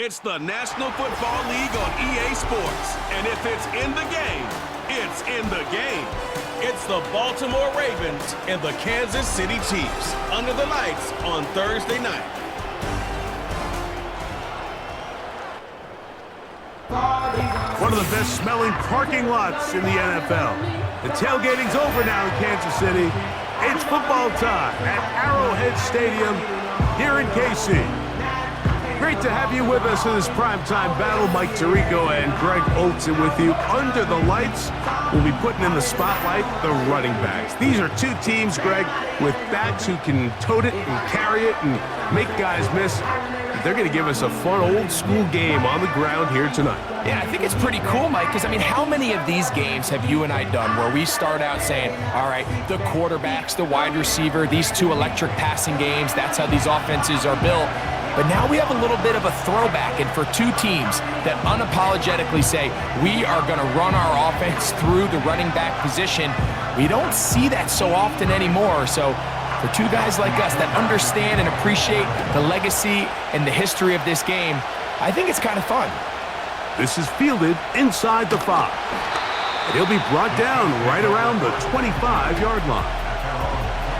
It's the National Football League on EA Sports. And if it's in the game, it's in the game. It's the Baltimore Ravens and the Kansas City Chiefs under the lights on Thursday night. One of the best smelling parking lots in the NFL. The tailgating's over now in Kansas City. It's football time at Arrowhead Stadium here in KC. Great to have you with us in this primetime battle. Mike Tirico and Greg Olson with you. Under the lights, we'll be putting in the spotlight the running backs. These are two teams, Greg, with backs who can tote it and carry it and make guys miss. They're going to give us a fun old-school game on the ground here tonight. Yeah, I think it's pretty cool, Mike, because, I mean, how many of these games have you and I done where we start out saying, all right, the quarterbacks, the wide receiver, these two electric passing games, that's how these offenses are built. But now we have a little bit of a throwback, and for two teams that unapologetically say, we are going to run our offense through the running back position, we don't see that so often anymore. So for two guys like us that understand and appreciate the legacy and the history of this game, I think it's kind of fun. This is fielded inside the 5. And he'll be brought down right around the 25-yard line.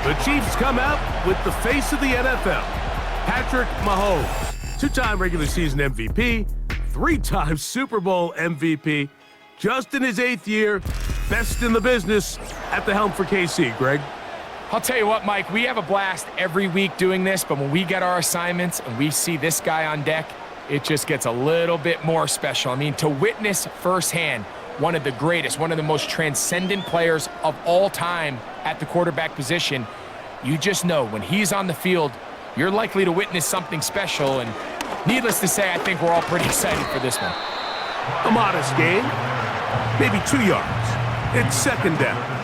The Chiefs come out with the face of the NFL, Patrick Mahomes, two-time regular season MVP, three-time Super Bowl MVP, just in his 8th year, best in the business at the helm for KC. Greg? I'll tell you what, Mike, we have a blast every week doing this, but when we get our assignments and we see this guy on deck, it just gets a little bit more special. I mean, to witness firsthand one of the greatest, one of the most transcendent players of all time at the quarterback position, you just know when he's on the field, you're likely to witness something special, and needless to say, I think we're all pretty excited for this one. A modest gain, maybe 2 yards. It's second down.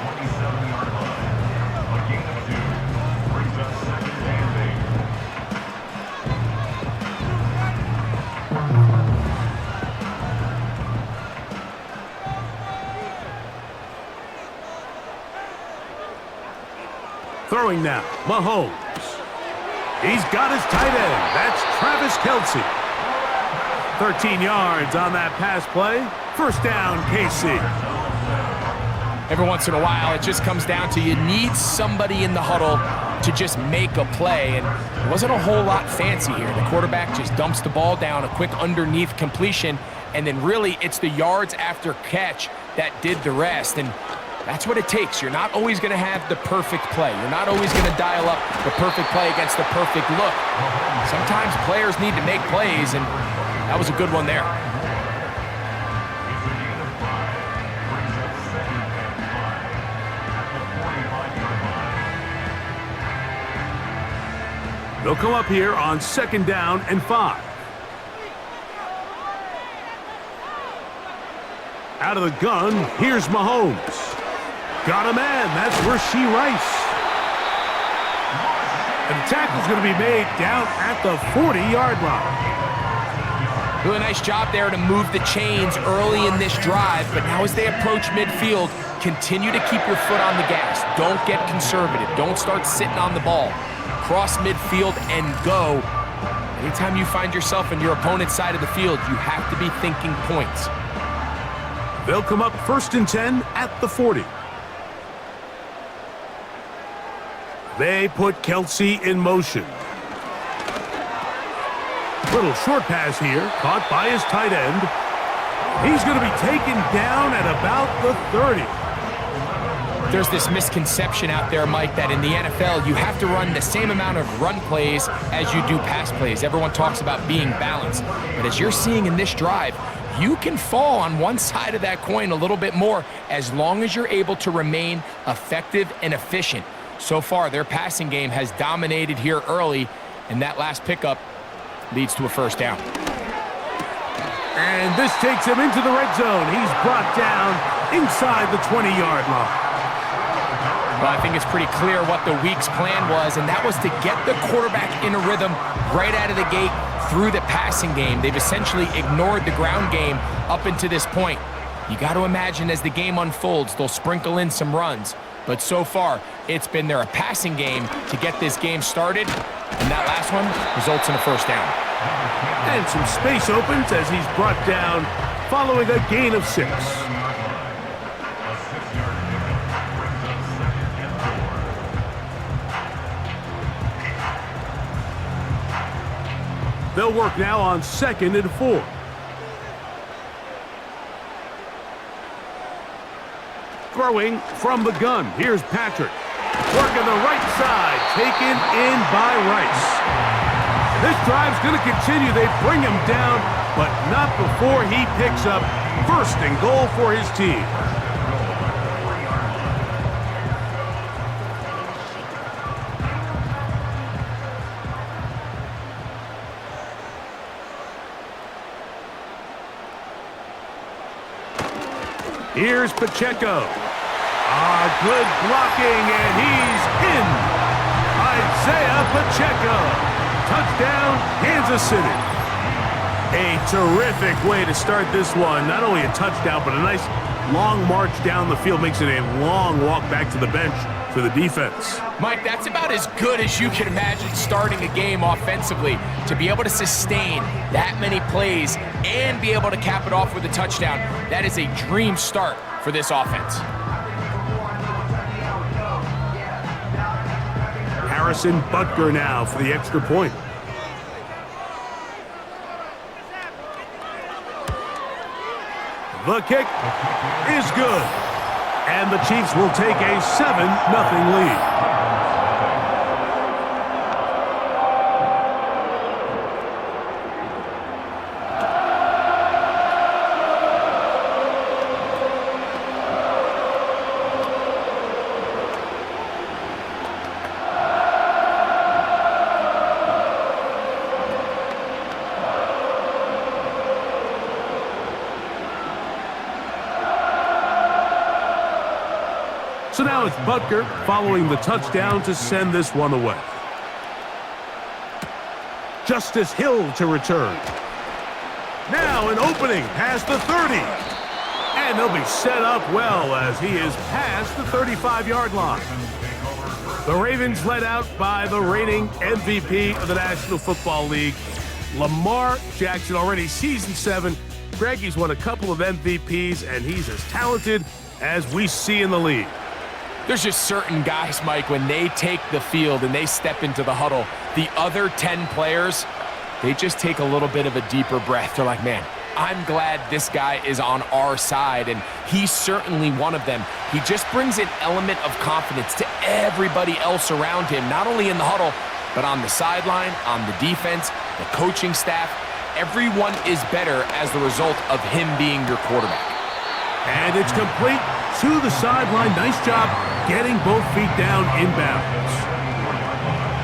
Throwing now, Mahomes. He's got his tight end. That's Travis Kelce. 13 yards on that pass play. First down, KC. Every once in a while, it just comes down to you need somebody in the huddle to just make a play, and it wasn't a whole lot fancy here. The quarterback just dumps the ball down, a quick underneath completion, and then really it's the yards after catch that did the rest. And that's what it takes. You're not always going to have the perfect play. You're not always going to dial up the perfect play against the perfect look. Sometimes players need to make plays, and that was a good one there. They'll come up here on second down and 5. Out of the gun, here's Mahomes. Got a man. That's Rashee Rice. And the tackle's going to be made down at the 40-yard line. Really nice job there to move the chains early in this drive, but now as they approach midfield, continue to keep your foot on the gas. Don't get conservative. Don't start sitting on the ball. Cross midfield and go. Anytime you find yourself on your opponent's side of the field, you have to be thinking points. They'll come up first and 10 at the 40. They put Kelce in motion. Little short pass here, caught by his tight end. He's going to be taken down at about the 30. There's this misconception out there, Mike, that in the NFL, you have to run the same amount of run plays as you do pass plays. Everyone talks about being balanced. But as you're seeing in this drive, you can fall on one side of that coin a little bit more as long as you're able to remain effective and efficient. So far, their passing game has dominated here early, and that last pickup leads to a first down. And this takes him into the red zone. He's brought down inside the 20-yard line. Well, I think it's pretty clear what the week's plan was, and that was to get the quarterback in a rhythm right out of the gate through the passing game. They've essentially ignored the ground game up until this point. You got to imagine as the game unfolds, they'll sprinkle in some runs. but so far, it's been their passing game to get this game started, and that last one results in a first down. And some space opens as he's brought down following a gain of 6. They'll work now on 2nd and 4. Throwing from the gun. Here's Patrick. Working the right side. Taken in by Rice. This drive's going to continue. They bring him down, but not before he picks up 1st and goal for his team. Here's Pacheco. Good blocking, and he's in. Isaiah Pacheco. Touchdown, Kansas City. A terrific way to start this one. Not only a touchdown, but a nice long march down the field. Makes it a long walk back to the bench for the defense. Mike, that's about as good as you can imagine starting a game offensively. To be able to sustain that many plays and be able to cap it off with a touchdown, that is a dream start for this offense. Harrison Butker now for the extra point. The kick is good. And the Chiefs will take a 7-0 lead. So now it's Butker following the touchdown to send this one away. Justice Hill to return. Now an opening past the 30. And they'll be set up well as he is past the 35-yard line. The Ravens led out by the reigning MVP of the National Football League, Lamar Jackson, already season 7. Greg, he's won a couple of MVPs, and he's as talented as we see in the league. There's just certain guys, Mike, when they take the field and they step into the huddle, the other 10 players, they just take a little bit of a deeper breath. They're like, man, I'm glad this guy is on our side, and he's certainly one of them. He just brings an element of confidence to everybody else around him, not only in the huddle, but on the sideline, on the defense, the coaching staff. Everyone is better as the result of him being your quarterback. And it's complete to the sideline. Nice job getting both feet down inbounds.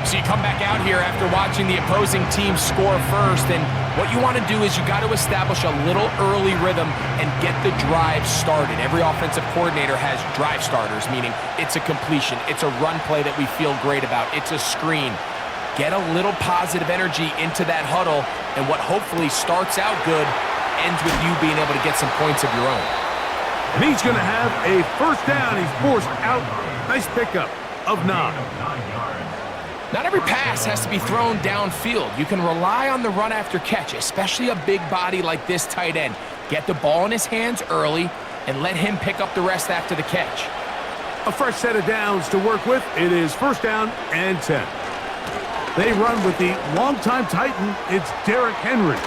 So you come back out here after watching the opposing team score first, and what you want to do is you got to establish a little early rhythm and get the drive started. Every offensive coordinator has drive starters, meaning it's a completion, it's a run play that we feel great about, it's a screen. Get a little positive energy into that huddle, and what hopefully starts out good ends with you being able to get some points of your own. And he's going to have a first down. He's forced out. Nice pickup of 9. Not every pass has to be thrown downfield. You can rely on the run after catch, especially a big body like this tight end. Get the ball in his hands early and let him pick up the rest after the catch. A fresh set of downs to work with. It is first down and 10. They run with the longtime Titan. It's Derrick Henry.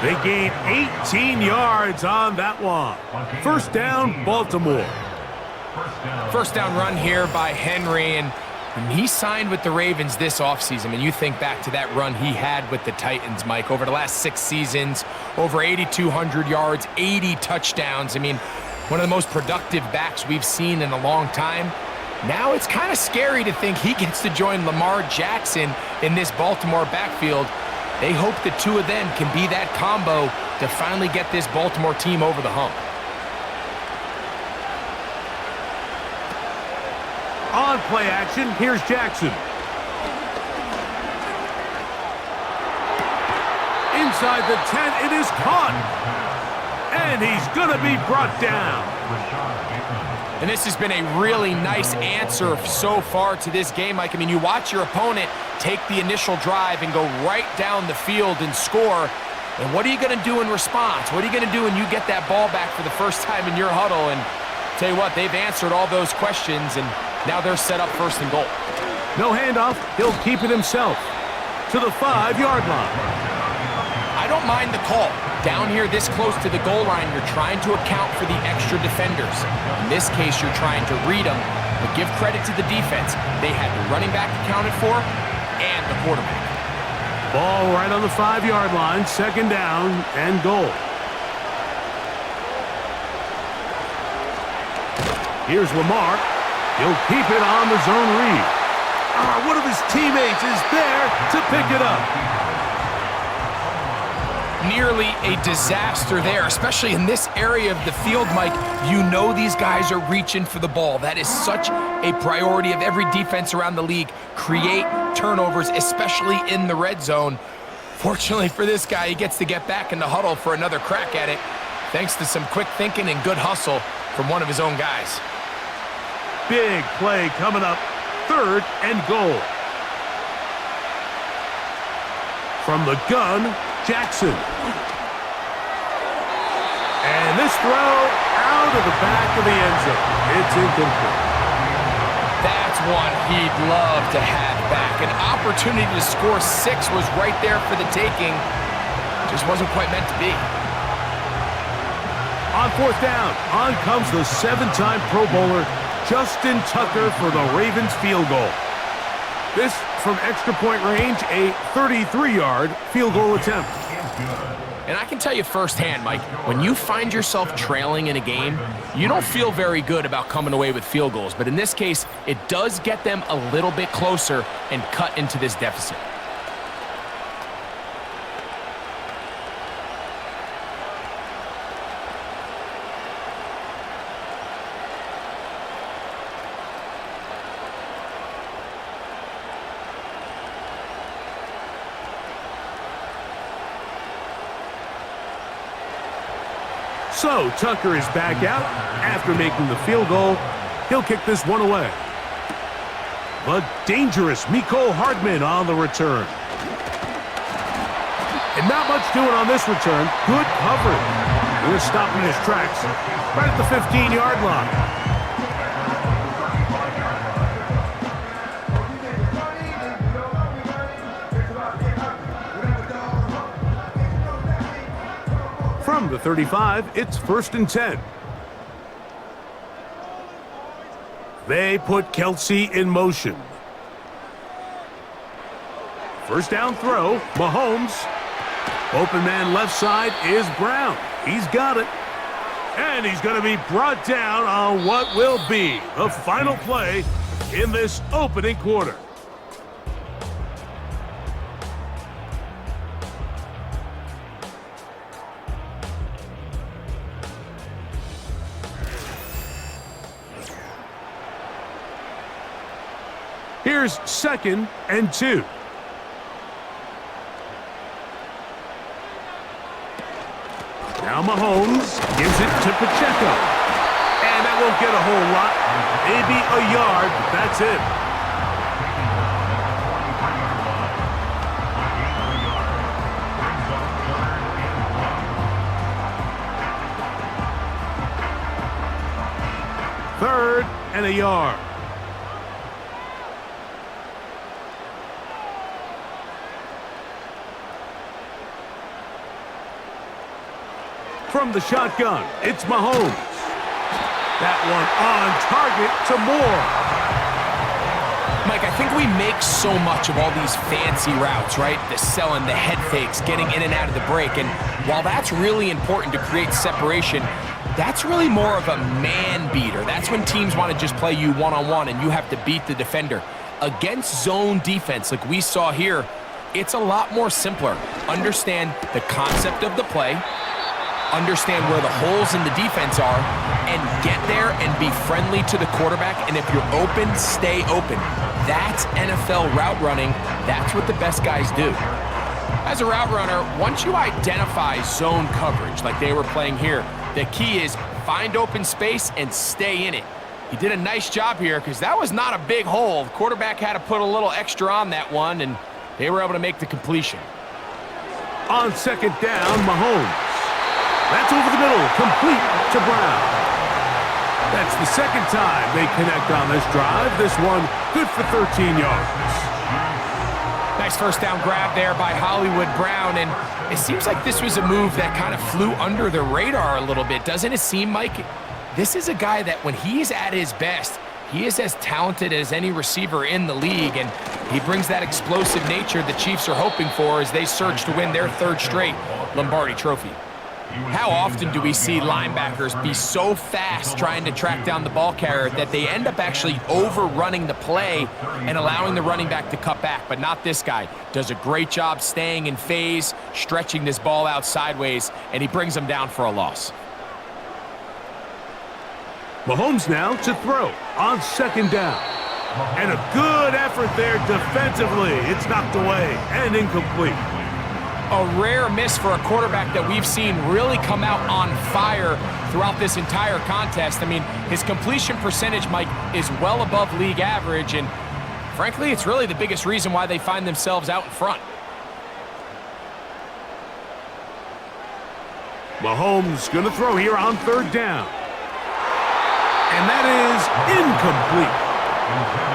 They gain 18 yards on that one. First down, Baltimore. First down run here by Henry, and he signed with the Ravens this offseason. I mean, you think back to that run he had with the Titans, Mike, over the last 6 seasons, over 8,200 yards, 80 touchdowns. I mean, one of the most productive backs we've seen in a long time. Now it's kind of scary to think he gets to join Lamar Jackson in this Baltimore backfield. They hope the two of them can be that combo to finally get this Baltimore team over the hump. On play action, here's Jackson. Inside the 10, it is caught. And he's going to be brought down. And this has been a really nice answer so far to this game, Mike. I mean, you watch your opponent take the initial drive and go right down the field and score. And what are you going to do in response? What are you going to do when you get that ball back for the first time in your huddle? And tell you what, they've answered all those questions, and now they're set up first and goal. No handoff. He'll keep it himself to the 5-yard line. I don't mind the call. Down here this close to the goal line, you're trying to account for the extra defenders. In this case, you're trying to read them, but give credit to the defense. They had the running back accounted for and the quarterback. Ball right on the 5-yard line, second down and goal. Here's Lamar. He'll keep it on the zone read. One of his teammates is there to pick it up. Nearly a disaster there, especially in this area of the field, Mike. You know these guys are reaching for the ball. That is such a priority of every defense around the league. Create turnovers, especially in the red zone. Fortunately for this guy, he gets to get back in the huddle for another crack at it, thanks to some quick thinking and good hustle from one of his own guys. Big play coming up, third and goal. From the gun, Jackson. And this throw out of the back of the end zone. It's incomplete. That's one he'd love to have back. An opportunity to score 6 was right there for the taking. Just wasn't quite meant to be. On fourth down, on comes the 7-time Pro Bowler, Justin Tucker, for the Ravens field goal. This from extra point range, a 33-yard field goal attempt. And I can tell you firsthand, Mike, when you find yourself trailing in a game, you don't feel very good about coming away with field goals. But in this case, it does get them a little bit closer and cut into this deficit. So Tucker is back out after making the field goal. He'll kick this one away. But dangerous Mecole Hardman on the return. And not much doing on this return. Good coverage. We're stopping his tracks right at the 15-yard line. From the 35, it's 1st and 10. They put Kelsey in motion. First down throw, Mahomes. Open man left side is Brown. He's got it. And he's going to be brought down on what will be the final play in this opening quarter. Here's 2nd and 2. Now Mahomes gives it to Pacheco. And that won't get a whole lot. Maybe a yard, but that's it. Third and a yard. From the shotgun, it's Mahomes. That one on target to Moore. Mike, I think we make so much of all these fancy routes, right? The selling, the head fakes, getting in and out of the break. And while that's really important to create separation, that's really more of a man beater. That's when teams want to just play you one-on-one and you have to beat the defender. Against zone defense like we saw here, it's a lot more simpler. Understand the concept of the play, understand where the holes in the defense are, and get there and be friendly to the quarterback. And if you're open, stay open. That's NFL route running. That's what the best guys do. As a route runner, once you identify zone coverage like they were playing here, the key is find open space and stay in it. He did a nice job here because that was not a big hole. The quarterback had to put a little extra on that one, and they were able to make the completion. On second down, Mahomes. That's over the middle, complete to Brown. That's the second time they connect on this drive. This one good for 13 yards. Nice first down grab there by Hollywood Brown, and it seems like this was a move that kind of flew under the radar a little bit. Doesn't it seem, Mike? This is a guy that when he's at his best, he is as talented as any receiver in the league, and he brings that explosive nature the Chiefs are hoping for as they search to win their third straight Lombardi Trophy. How often do we see linebackers be so fast trying to track down the ball carrier that they end up actually overrunning the play and allowing the running back to cut back? But not this guy. Does a great job staying in phase, stretching this ball out sideways, and he brings them down for a loss. Mahomes now to throw on second down. And a good effort there defensively. It's knocked away and incomplete. A rare miss for a quarterback that we've seen really come out on fire throughout this entire contest. I mean, his completion percentage, Mike, is well above league average, and frankly, it's really the biggest reason why they find themselves out in front. Mahomes going to throw here on third down. And that is incomplete.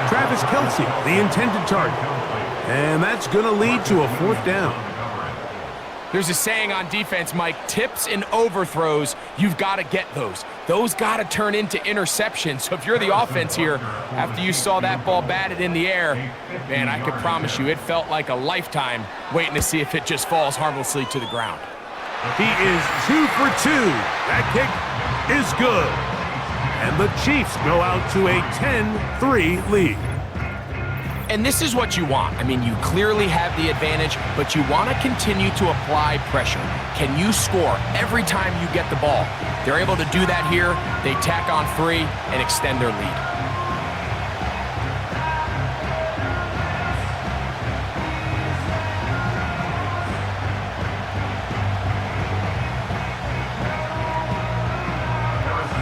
Travis Kelce, the intended target. And that's going to lead to a fourth down. There's a saying on defense, Mike, tips and overthrows, you've got to get those. Those got to turn into interceptions. So if you're the offense here, after you saw that ball batted in the air, man, I can promise you it felt like a lifetime waiting to see if it just falls harmlessly to the ground. He is 2 for 2. That kick is good. And the Chiefs go out to a 10-3 lead. And this is what you want. I mean, you clearly have the advantage, but you want to continue to apply pressure. Can you score every time you get the ball? They're able to do that here. They tack on 3 and extend their lead.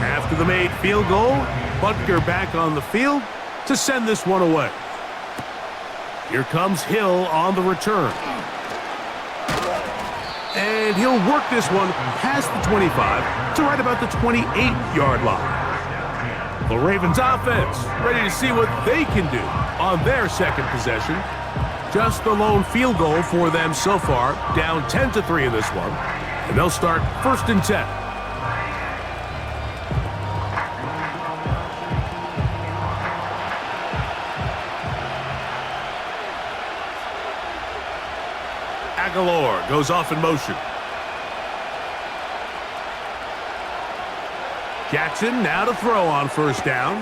After the made field goal, Butker back on the field to send this one away. Here comes Hill on the return. And he'll work this one past the 25 to right about the 28-yard line. The Ravens offense ready to see what they can do on their second possession. Just the lone field goal for them so far, down 10-3 in this one. And they'll start 1st and 10. Aguilar goes off in motion. Jackson now to throw on first down.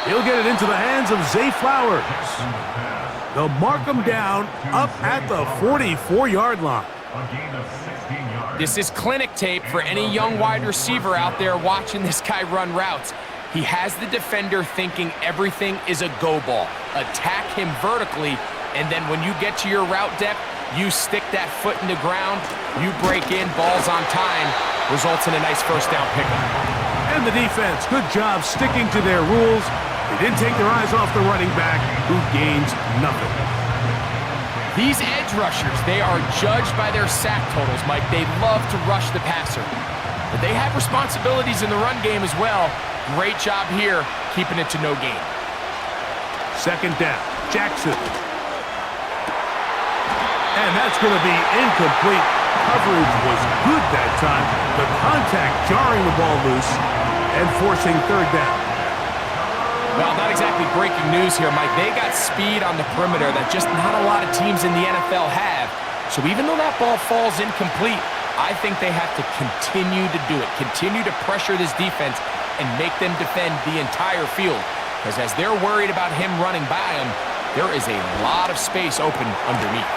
He'll get it into the hands of Zay Flowers. They'll mark him down up at the 44-yard line. This is clinic tape for any young wide receiver out there watching this guy run routes. He has the defender thinking everything is a go ball. Attack him vertically, and then when you get to your route depth, you stick that foot in the ground, you break in, balls on time, results in a nice first down pickup. And the defense, good job sticking to their rules. They didn't take their eyes off the running back, who gains nothing. These edge rushers, they are judged by their sack totals, Mike. They love to rush the passer. But they have responsibilities in the run game as well. Great job here, keeping it to no gain. Second down, Jackson. And that's going to be incomplete. Coverage was good that time. The contact jarring the ball loose and forcing third down. Well, not exactly breaking news here, Mike. They got speed on the perimeter that just not a lot of teams in the NFL have. So even though that ball falls incomplete, I think they have to continue to do it. Continue to pressure this defense and make them defend the entire field. Because as they're worried about him running by them, there is a lot of space open underneath.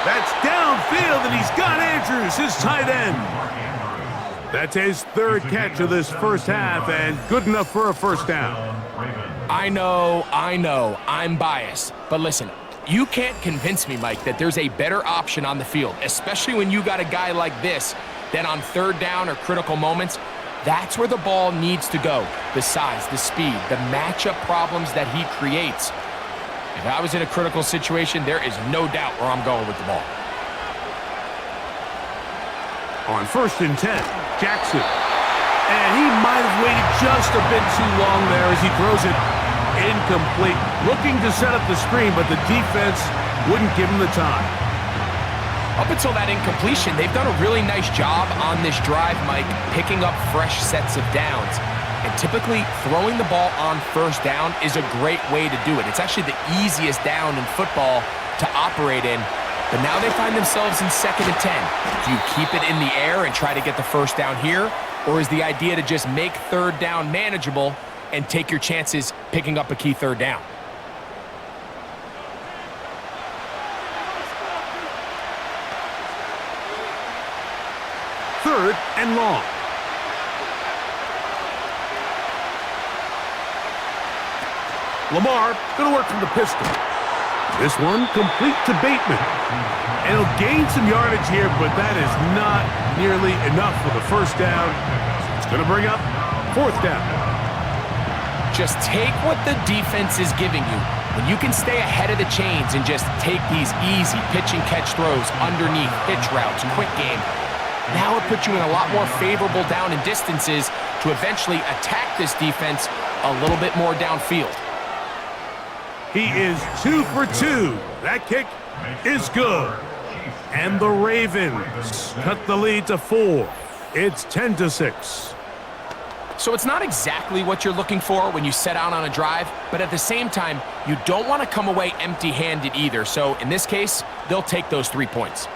That's downfield, and he's got Andrews, his tight end. That's his third catch of this first half, and good enough for a first down. I know, I'm biased. But listen, you can't convince me, Mike, that there's a better option on the field, especially when you got a guy like this, that on third down or critical moments, That's where the ball needs to go. The size, the speed, the matchup problems that he creates. If I was in a critical situation, there is no doubt where I'm going with the ball. On 1st and 10, Jackson. And he might have waited just a bit too long there as he throws it incomplete. Looking to set up the screen, but the defense wouldn't give him the time. Up until that incompletion, they've done a really nice job on this drive, Mike, picking up fresh sets of downs. And typically, throwing the ball on 1st down is a great way to do it. It's actually the easiest down in football to operate in. But now they find themselves in 2nd and 10. Do you keep it in the air and try to get the 1st down here? Or is the idea to just make 3rd down manageable and take your chances picking up a key 3rd down? Third and long. Lamar going to work from the pistol. This one complete to Bateman. And he'll gain some yardage here, but that is not nearly enough for the 1st down. So it's going to bring up 4th down. Just take what the defense is giving you. When you can stay ahead of the chains and just take these easy pitch and catch throws underneath, pitch routes, quick game, now it puts you in a lot more favorable down and distances to eventually attack this defense a little bit more downfield. He is 2 for 2. That kick is good. And the Ravens cut the lead to 4. It's 10-6. So it's not exactly what you're looking for when you set out on a drive, but at the same time, you don't want to come away empty-handed either. So in this case, they'll take those 3 points.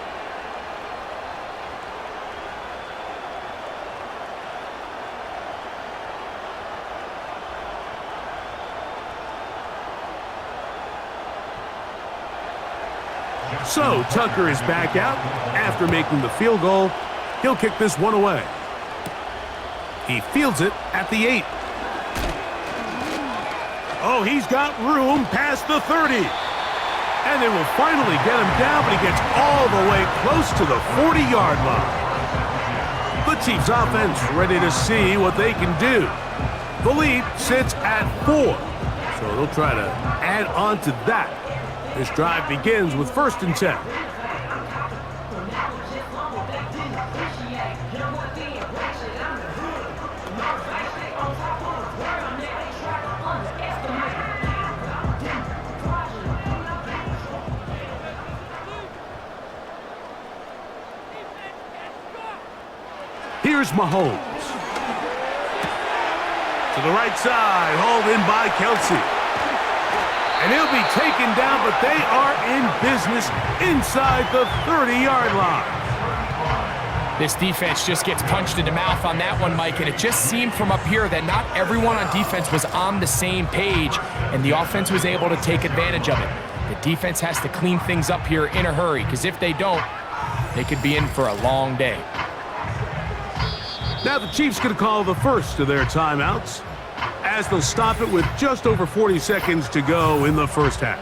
So Tucker is back out after making the field goal. He'll kick this one away. He fields it at the 8. Oh, he's got room past the 30. And they will finally get him down, but he gets all the way close to the 40-yard line. The Chiefs offense ready to see what they can do. The lead sits at 4. So they'll try to add on to that. This drive begins with 1st and 10. Here's Mahomes. To the right side, hauled in by Kelsey. And he'll be taken down, but they are in business inside the 30-yard line. This defense just gets punched in the mouth on that one, Mike, and it just seemed from up here that not everyone on defense was on the same page, and the offense was able to take advantage of it. The defense has to clean things up here in a hurry, because if they don't, they could be in for a long day. Now the Chiefs going to call the first of their timeouts, as they'll stop it with just over 40 seconds to go in the 1st half.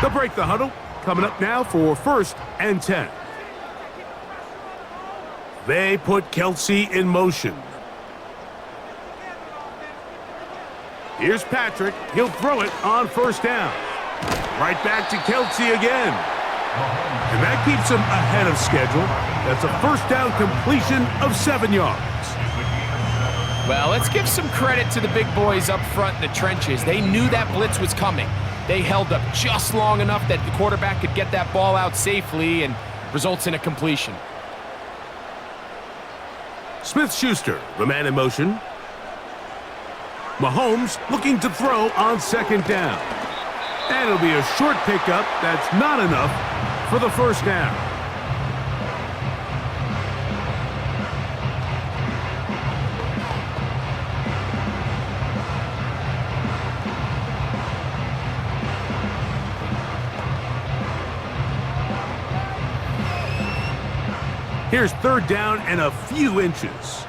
They'll break the huddle. Coming up now for 1st and 10. They put Kelsey in motion. Here's Patrick. He'll throw it on 1st down. Right back to Kelsey again. And that keeps him ahead of schedule. That's a 1st down completion of 7 yards. Well, let's give some credit to the big boys up front in the trenches. They knew that blitz was coming. They held up just long enough that the quarterback could get that ball out safely and results in a completion. Smith-Schuster, the man in motion. Mahomes looking to throw on 2nd down. And it'll be a short pickup. That's not enough for the 1st down. Here's 3rd down and a few inches.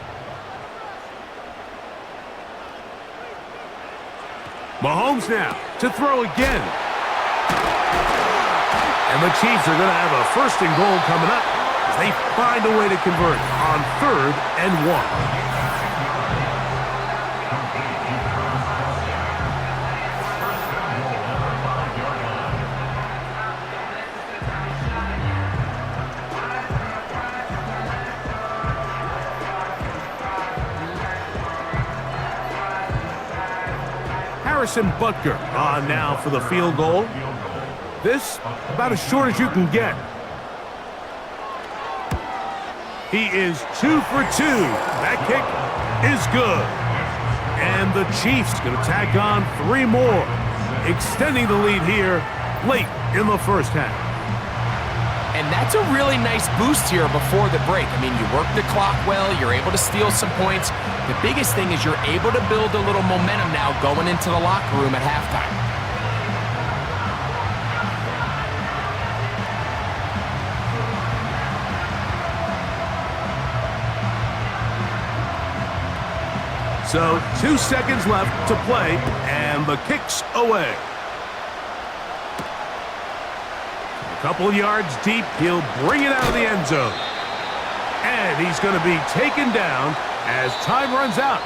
Mahomes now to throw again. And the Chiefs are going to have a 1st and goal coming up as they find a way to convert on 3rd and 1. Harrison Butker on now for the field goal. This about as short as you can get. He is 2 for 2. That kick is good. And the Chiefs going to tack on 3 more, extending the lead here late in the first half. And that's a really nice boost here before the break. I mean, you work the clock well, you're able to steal some points. The biggest thing is you're able to build a little momentum now going into the locker room at halftime. So 2 seconds left to play, and the kick's away. A couple yards deep, he'll bring it out of the end zone. And he's going to be taken down as time runs out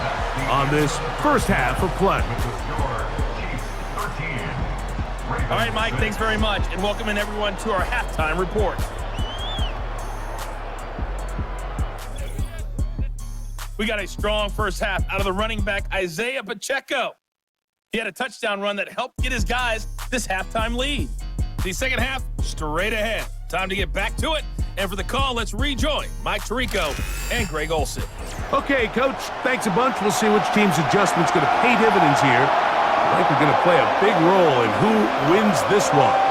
on this first half of play. All right, Mike, thanks very much, and welcome in everyone to our halftime report. We got a strong first half out of the running back, Isaiah Pacheco. He had a touchdown run that helped get his guys this halftime lead. The second half, straight ahead. Time to get back to it. And for the call, let's rejoin Mike Tirico and Greg Olsen. Okay, Coach, thanks a bunch. We'll see which team's adjustment's going to pay dividends here. I think we're going to play a big role in who wins this one.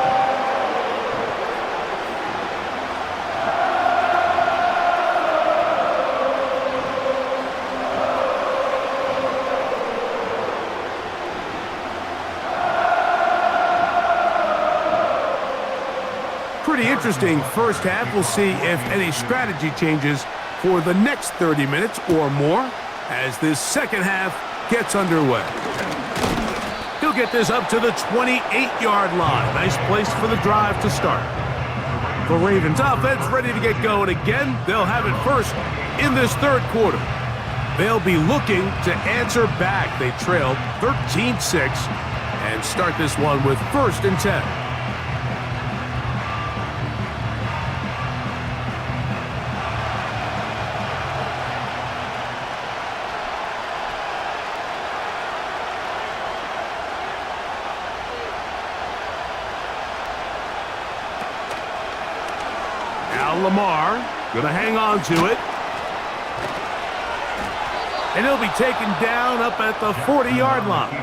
Pretty interesting first half. We'll see if any strategy changes for the next 30 minutes or more as this second half gets underway. He'll get this up to the 28-yard line. Nice place for the drive to start. The Ravens offense ready to get going again. They'll have it first in this third quarter. They'll be looking to answer back. They trailed 13-6 and start this one with 1st and 10. Lamar gonna hang on to it, and he'll be taken down up at the 40-yard line.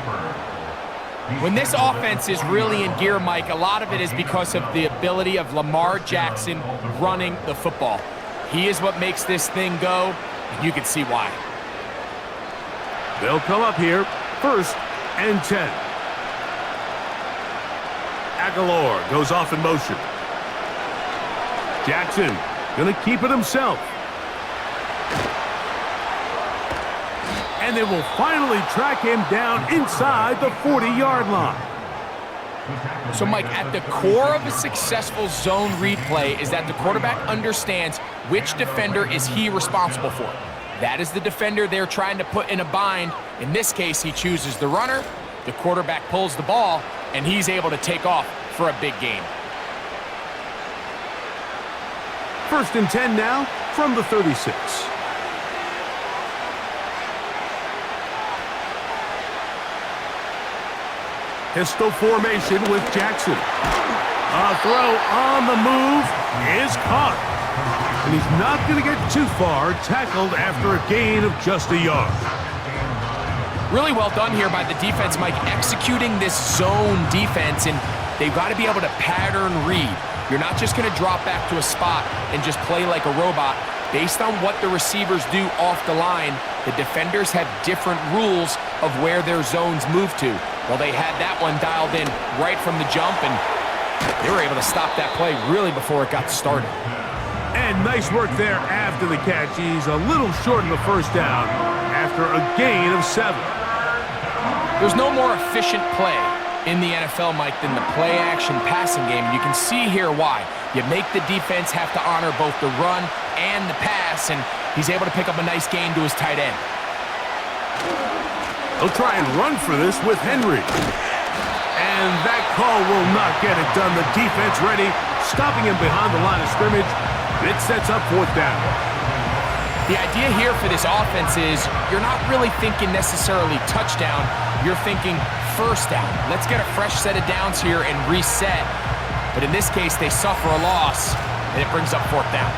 When this offense is really in gear, Mike, a lot of it is because of the ability of Lamar Jackson running the football. He is what makes this thing go, and you can see why. They'll come up here, 1st and 10. Aguilar goes off in motion. Jackson gonna keep it himself. And they will finally track him down inside the 40-yard line. So, Mike, at the core of a successful zone replay is that the quarterback understands which defender is he responsible for. That is the defender they're trying to put in a bind. In this case, he chooses the runner, the quarterback pulls the ball, and he's able to take off for a big gain. 1st and 10 now from the 36. Pistol formation with Jackson. A throw on the move is caught. And he's not going to get too far, tackled after a gain of just a yard. Really well done here by the defense, Mike, executing this zone defense, and they've got to be able to pattern read. You're not just going to drop back to a spot and just play like a robot. Based on what the receivers do off the line, the defenders have different rules of where their zones move to. Well, they had that one dialed in right from the jump, and they were able to stop that play really before it got started. And nice work there after the catch. He's a little short of the first down after a gain of 7. There's no more efficient play in the NFL, Mike, than the play-action passing game. You can see here why. You make the defense have to honor both the run and the pass, and he's able to pick up a nice gain to his tight end. He'll try and run for this with Henry. And that call will not get it done. The defense ready, stopping him behind the line of scrimmage. It sets up 4th down. The idea here for this offense is you're not really thinking necessarily touchdown. You're thinking 1st down. Let's get a fresh set of downs here and reset. But in this case, they suffer a loss, and it brings up 4th down.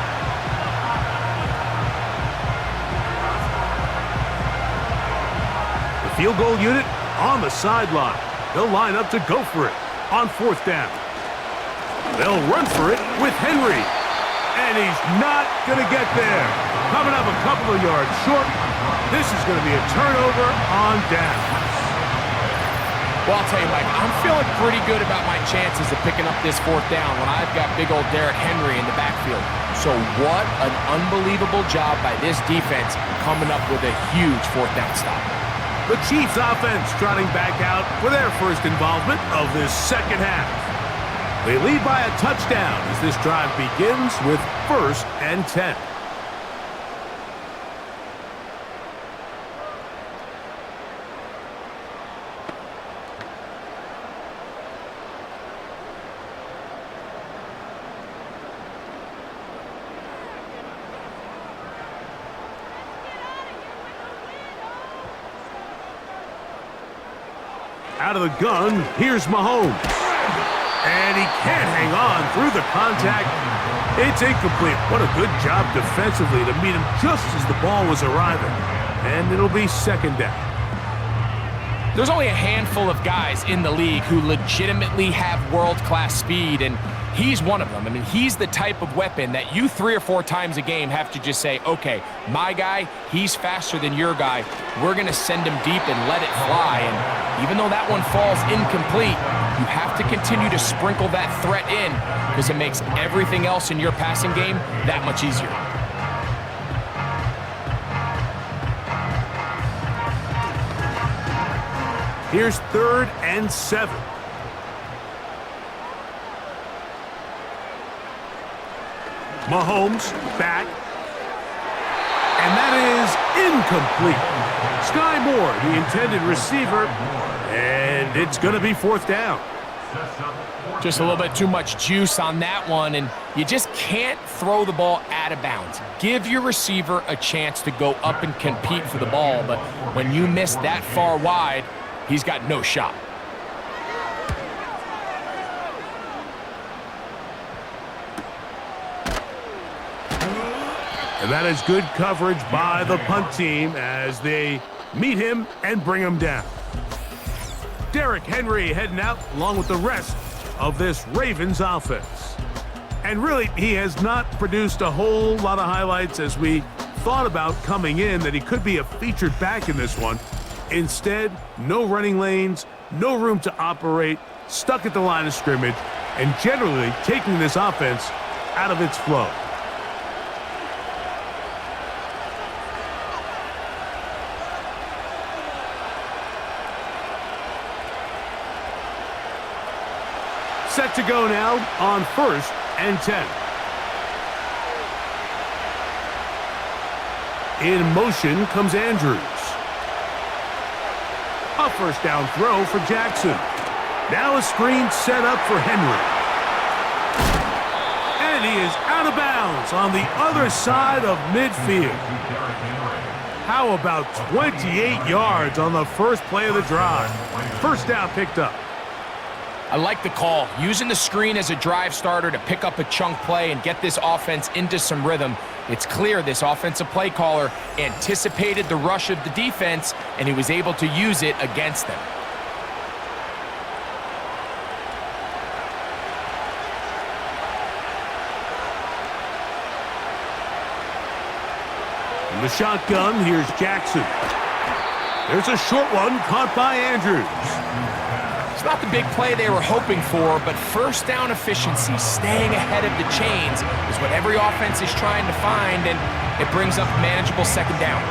The field goal unit on the sideline. They'll line up to go for it on 4th down. They'll run for it with Henry. And he's not going to get there. Coming up a couple of yards short. This is going to be a turnover on downs. Well, I'll tell you, Mike, I'm feeling pretty good about my chances of picking up this 4th down when I've got big old Derrick Henry in the backfield. So what an unbelievable job by this defense coming up with a huge 4th down stop. The Chiefs offense trotting back out for their first involvement of this second half. They lead by a touchdown as this drive begins with 1st and 10. Out of the gun, here's Mahomes. And he can't hang on through the contact. It's incomplete. What a good job defensively to meet him just as the ball was arriving. And it'll be 2nd down. There's only a handful of guys in the league who legitimately have world-class speed, and he's one of them. I mean, he's the type of weapon that you 3 or 4 times a game have to just say, okay, my guy, he's faster than your guy. We're going to send him deep and let it fly. And even though that one falls incomplete, you have to continue to sprinkle that threat in because it makes everything else in your passing game that much easier. Here's 3rd and 7. Mahomes back. And that is incomplete. Sky Moore, the intended receiver, and it's going to be 4th down. Just a little bit too much juice on that one, and you just can't throw the ball out of bounds. Give your receiver a chance to go up and compete for the ball, but when you miss that far wide, he's got no shot. And that is good coverage by the punt team as they meet him and bring him down. Derrick Henry heading out along with the rest of this Ravens offense. And really, he has not produced a whole lot of highlights as we thought about coming in that he could be a featured back in this one. Instead, no running lanes, no room to operate, stuck at the line of scrimmage, and generally taking this offense out of its flow. Set to go now on 1st and 10. In motion comes Andrews. A 1st down throw for Jackson. Now a screen set up for Henry. And he is out of bounds on the other side of midfield. How about 28 yards on the first play of the drive? 1st down picked up. I like the call. Using the screen as a drive starter to pick up a chunk play and get this offense into some rhythm. It's clear this offensive play caller anticipated the rush of the defense, and he was able to use it against them. In the shotgun, here's Jackson. There's a short one caught by Andrews. It's not the big play they were hoping for, but 1st down efficiency, staying ahead of the chains, is what every offense is trying to find, and it brings up manageable 2nd down.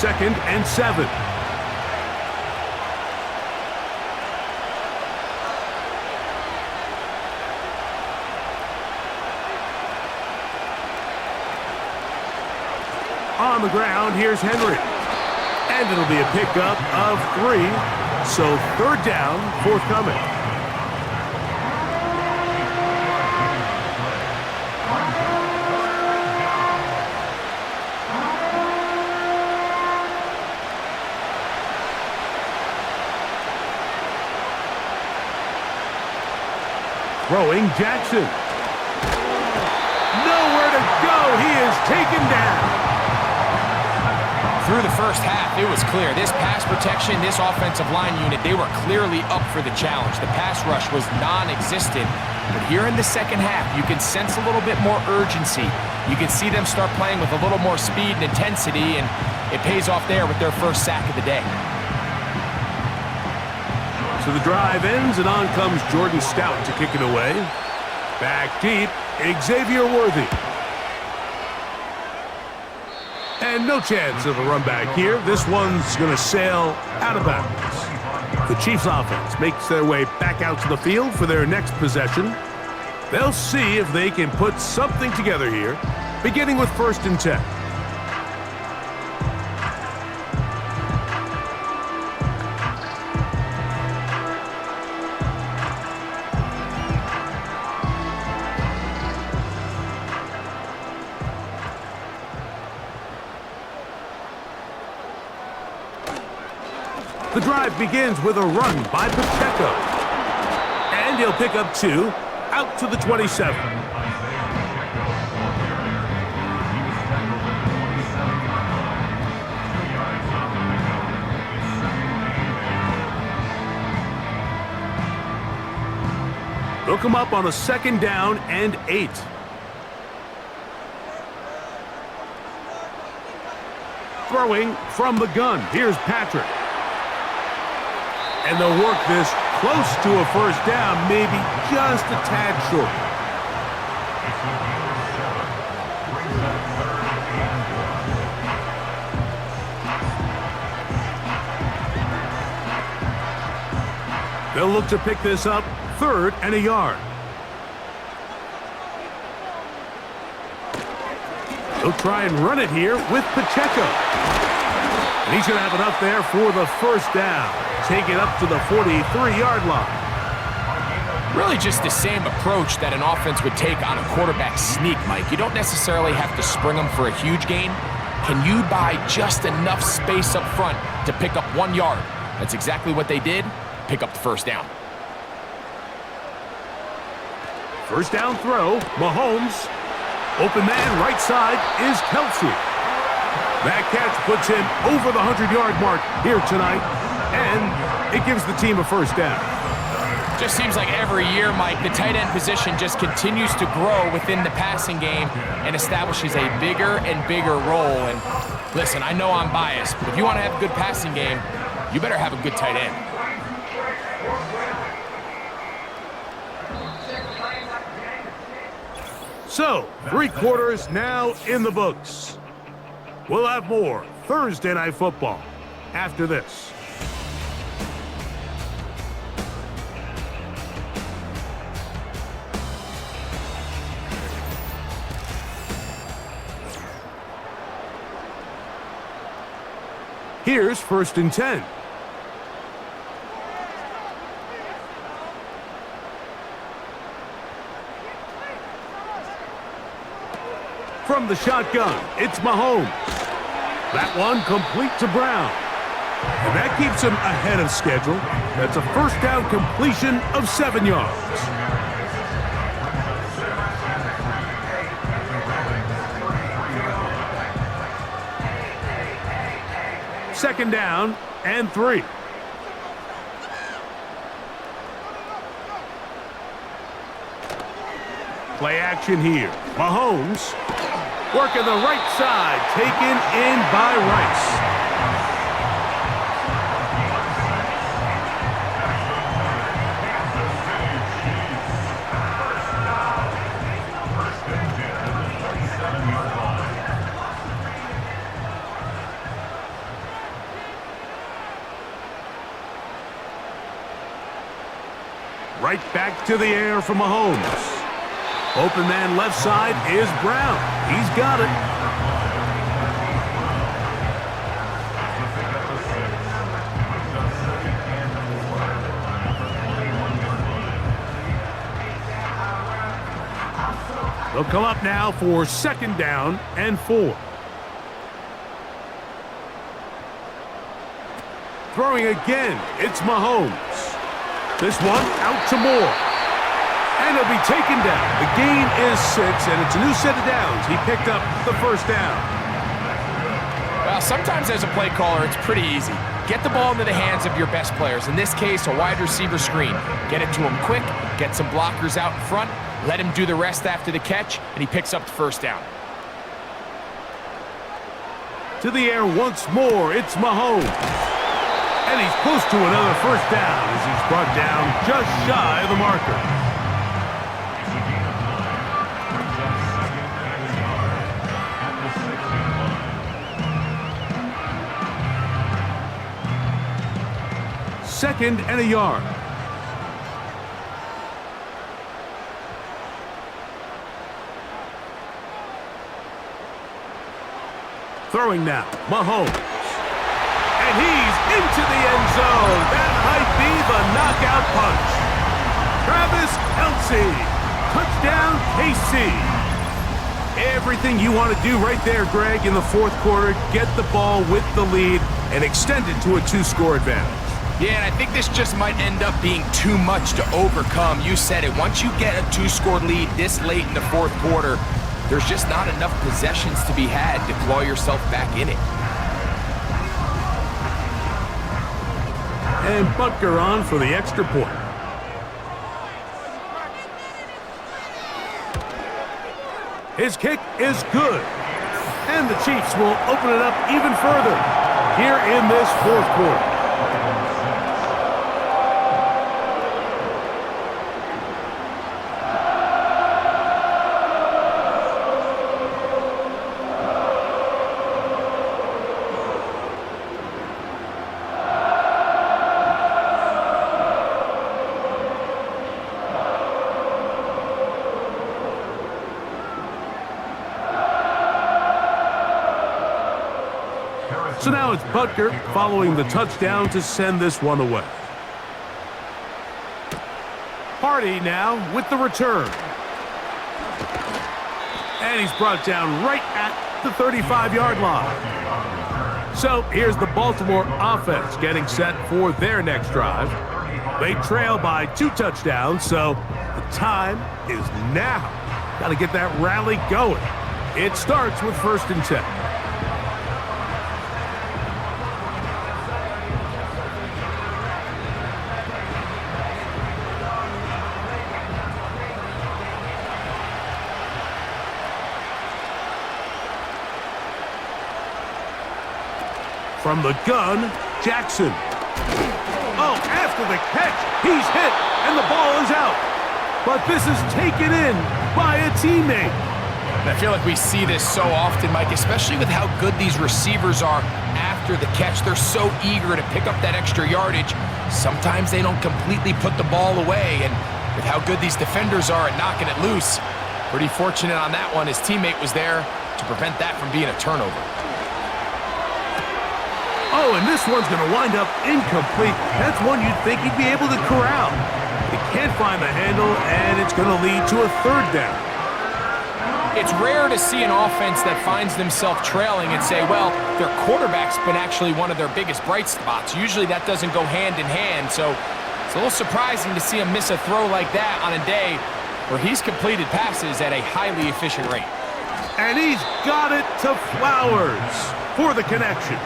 2nd and 7. On the ground, here's Henry. And it'll be a pickup of 3. So 3rd down forthcoming. Throwing Jackson. Nowhere to go. He is taken down. Through the first half, it was clear. This pass protection, this offensive line unit, they were clearly up for the challenge. The pass rush was non-existent. But here in the second half, you can sense a little bit more urgency. You can see them start playing with a little more speed and intensity, and it pays off there with their first sack of the day. So the drive ends, and on comes Jordan Stout to kick it away. Back deep, Xavier Worthy. And no chance of a run back here. This one's going to sail out of bounds. The Chiefs offense makes their way back out to the field for their next possession. They'll see if they can put something together here, beginning with 1st and 10. The drive begins with a run by Pacheco. And he'll pick up 2 out to the 27. They'll come up on a 2nd down and 8. Throwing from the gun. Here's Patrick. And they'll work this close to a 1st down, maybe just a tad short. They'll look to pick this up 3rd and a yard. They'll try and run it here with Pacheco. And he's going to have enough there for the 1st down. Take it up to the 43-yard line. Really just the same approach that an offense would take on a quarterback sneak, Mike. You don't necessarily have to spring them for a huge gain. Can you buy just enough space up front to pick up 1 yard? That's exactly what they did. Pick up the 1st down. 1st down throw, Mahomes. Open man right side is Kelsey. That catch puts him over the 100-yard mark here tonight, and it gives the team a 1st down. Just seems like every year, Mike, the tight end position just continues to grow within the passing game and establishes a bigger and bigger role. And listen, I know I'm biased, but if you want to have a good passing game, you better have a good tight end. So, 3 quarters now in the books. We'll have more Thursday Night Football after this. Here's 1st and 10. From the shotgun, it's Mahomes. That one complete to Brown. And that keeps him ahead of schedule. That's a 1st down completion of 7 yards. Second down and 3. Play action here. Mahomes working the right side, taken in by Rice. Right back to the air for Mahomes. Open man left side is Brown. He's got it. They'll come up now for 2nd down and 4. Throwing again, it's Mahomes. This one out to Moore. And he'll be taken down. The gain is 6, and it's a new set of downs. He picked up the 1st down. Well, sometimes as a play caller, it's pretty easy. Get the ball into the hands of your best players. In this case, a wide receiver screen. Get it to him quick, get some blockers out in front, let him do the rest after the catch, and he picks up the 1st down. To the air once more, it's Mahomes. And he's close to another 1st down as he's brought down just shy of the marker. Second and a yard. Throwing now, Mahomes. And he's into the end zone. That might be the knockout punch. Travis Kelce. Touchdown, KC. Everything you want to do right there, Greg, in the 4th quarter. Get the ball with the lead and extend it to a 2-score advantage. Yeah, and I think this just might end up being too much to overcome. You said it. Once you get a 2-score lead this late in the 4th quarter, there's just not enough possessions to be had to claw yourself back in it. And Butker on for the extra point. His kick is good. And the Chiefs will open it up even further here in this 4th quarter. So now it's Butker following the touchdown to send this one away. Hardy now with the return. And he's brought down right at the 35-yard line. So here's the Baltimore offense getting set for their next drive. They trail by 2 touchdowns, so the time is now. Got to get that rally going. It starts with 1st and 10. From the gun, Jackson. Oh, after the catch, he's hit, and the ball is out. But this is taken in by a teammate. I feel like we see this so often, Mike, especially with how good these receivers are after the catch. They're so eager to pick up that extra yardage. Sometimes they don't completely put the ball away, and with how good these defenders are at knocking it loose, pretty fortunate on that one. His teammate was there to prevent that from being a turnover. Oh, and this one's going to wind up incomplete. That's one you'd think he'd be able to corral. He can't find the handle, and it's going to lead to a 3rd down. It's rare to see an offense that finds themselves trailing and say, well, their quarterback's been actually one of their biggest bright spots. Usually that doesn't go hand in hand, so it's a little surprising to see him miss a throw like that on a day where he's completed passes at a highly efficient rate. And he's got it to Flowers for the connection.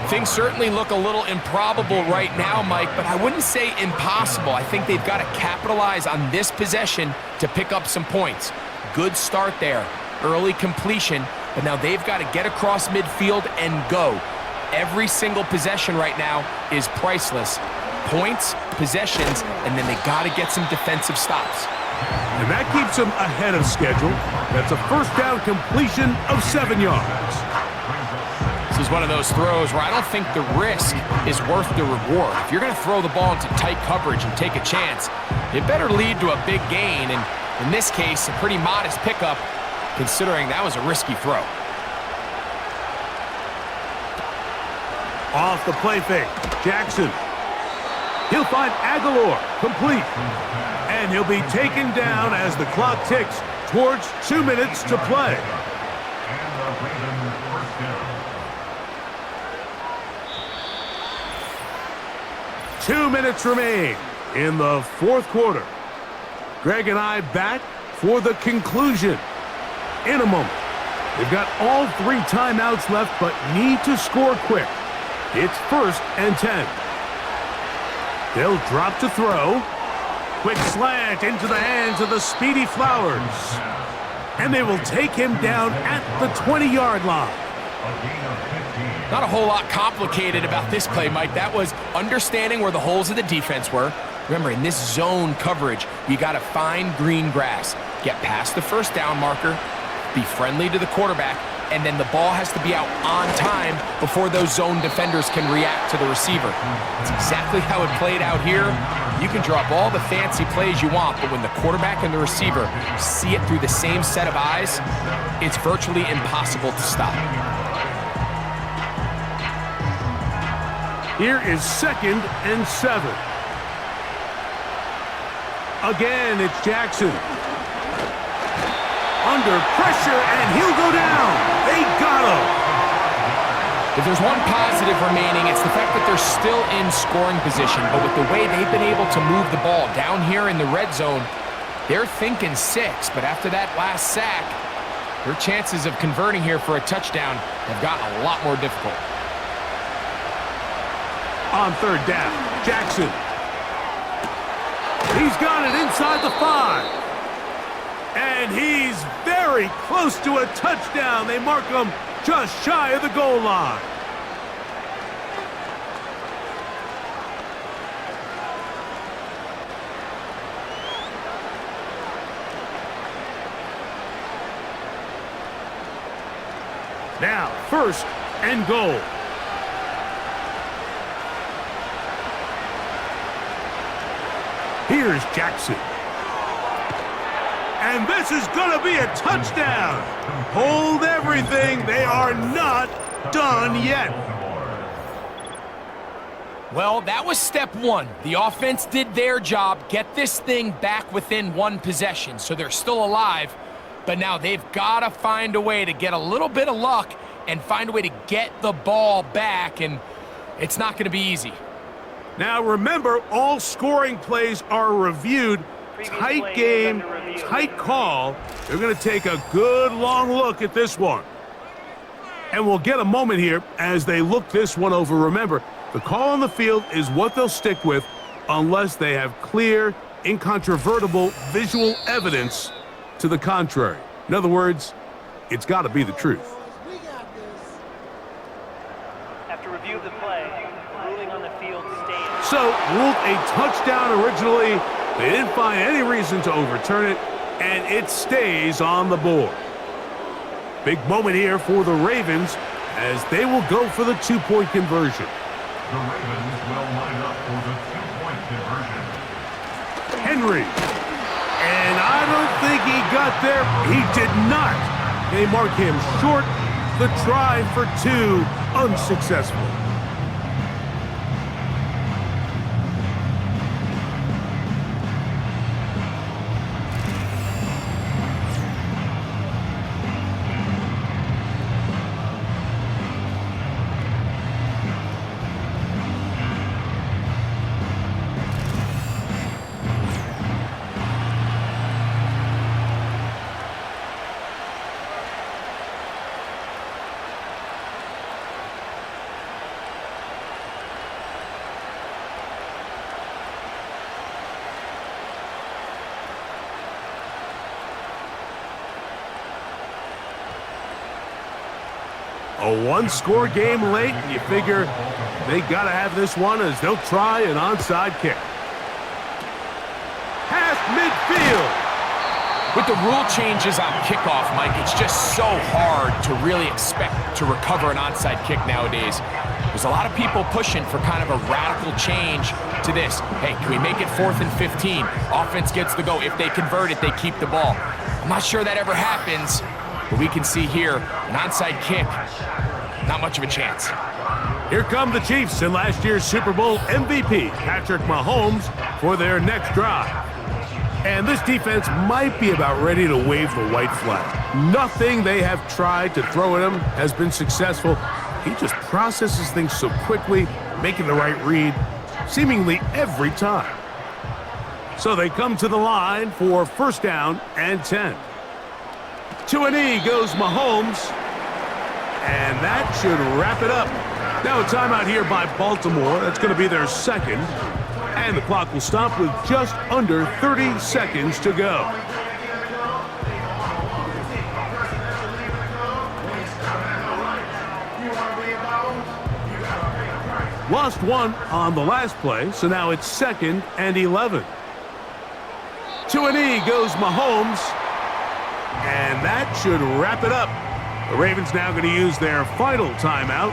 Things certainly look a little improbable right now, Mike, but I wouldn't say impossible. I think they've got to capitalize on this possession to pick up some points. Good start there. Early completion, but now they've got to get across midfield and go. Every single possession right now is priceless. Points, possessions, and then they got to get some defensive stops. And that keeps them ahead of schedule. That's a 1st down completion of 7 yards. This is one of those throws where I don't think the risk is worth the reward. If you're going to throw the ball into tight coverage and take a chance, it better lead to a big gain. And in this case, a pretty modest pickup, considering that was a risky throw. Off the play fake, Jackson. He'll find Aguilar, complete. And he'll be taken down as the clock ticks towards 2 minutes to play. 2 minutes remain in the fourth quarter. Greg and I back for the conclusion in a moment. They've got all 3 timeouts left, but need to score quick. It's 1st and 10. They'll drop to throw. Quick slant into the hands of the speedy Flowers. And they will take him down at the 20-yard line. Not a whole lot complicated about this play, Mike. That was understanding where the holes of the defense were. Remember, in this zone coverage, you got to find green grass. Get past the first down marker, be friendly to the quarterback, and then the ball has to be out on time before those zone defenders can react to the receiver. That's exactly how it played out here. You can drop all the fancy plays you want, but when the quarterback and the receiver see it through the same set of eyes, it's virtually impossible to stop. Here is 2nd and 7. Again, it's Jackson. Under pressure, and he'll go down. They got him. If there's one positive remaining, it's the fact that they're still in scoring position. But with the way they've been able to move the ball down here in the red zone, they're thinking 6. But after that last sack, their chances of converting here for a touchdown have gotten a lot more difficult. On 3rd down, Jackson. He's got it inside the 5. And he's very close to a touchdown. They mark him just shy of the goal line. Now, 1st and goal. Here's Jackson. And this is going to be a touchdown. Hold everything. They are not done yet. Well, that was step 1. The offense did their job, get this thing back within 1 possession, so they're still alive. But now they've got to find a way to get a little bit of luck and find a way to get the ball back, and it's not going to be easy. Now remember, all scoring plays are reviewed. Tight game, tight call. They're going to take a good long look at this one. And we'll get a moment here as they look this one over. Remember, the call on the field is what they'll stick with unless they have clear, incontrovertible visual evidence to the contrary. In other words, it's got to be the truth. After review of the play, ruling on the field stands. So, ruled a touchdown originally. They didn't find any reason to overturn it, and it stays on the board. Big moment here for the Ravens as they will go for the 2-point conversion. The Ravens will line up for the 2-point conversion. Henry. And I don't think he got there. He did not. They mark him short. The try for 2 unsuccessful. A 1-score game late, and you figure they got to have this one as they'll try an onside kick. Past midfield. With the rule changes on kickoff, Mike, it's just so hard to really expect to recover an onside kick nowadays. There's a lot of people pushing for kind of a radical change to this. Hey, can we make it 4th and 15? Offense gets the go. If they convert it, they keep the ball. I'm not sure that ever happens, but we can see here an onside kick, not much of a chance. Here come the Chiefs and last year's Super Bowl MVP, Patrick Mahomes, for their next drive. And this defense might be about ready to wave the white flag. Nothing they have tried to throw at him has been successful. He just processes things so quickly, making the right read, seemingly every time. So they come to the line for 1st down and 10. To a knee goes Mahomes, and that should wrap it up. Now a timeout here by Baltimore. That's going to be their 2nd. And the clock will stop with just under 30 seconds to go. Lost one on the last play, so now it's 2nd and 11. To a knee goes Mahomes, and that should wrap it up. The Ravens now going to use their final timeout,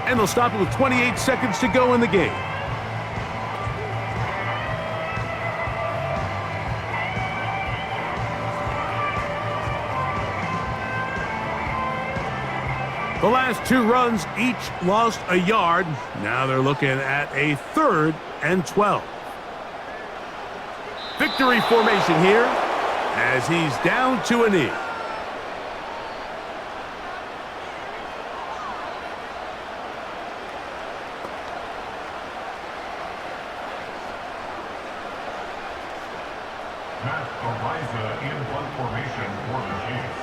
and they'll stop it with 28 seconds to go in the game. The last 2 runs each lost a yard. Now they're looking at a 3rd and 12. Victory formation here as he's down to a knee. In punt formation for the Chiefs.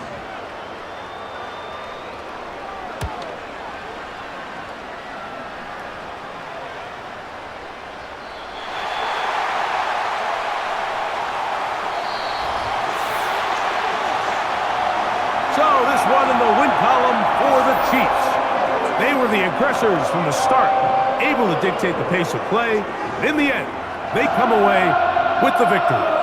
So this one in the win column for the Chiefs. They were the aggressors from the start, able to dictate the pace of play. In the end, they come away with the victory.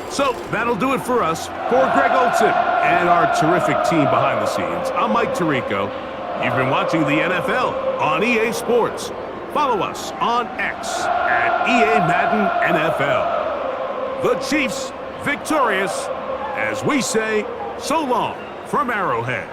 So that'll do it for us. For Greg Olson and our terrific team behind the scenes, I'm Mike Tirico. You've been watching the NFL on EA Sports. Follow us on X at EA Madden NFL. The Chiefs victorious as we say so long from Arrowhead.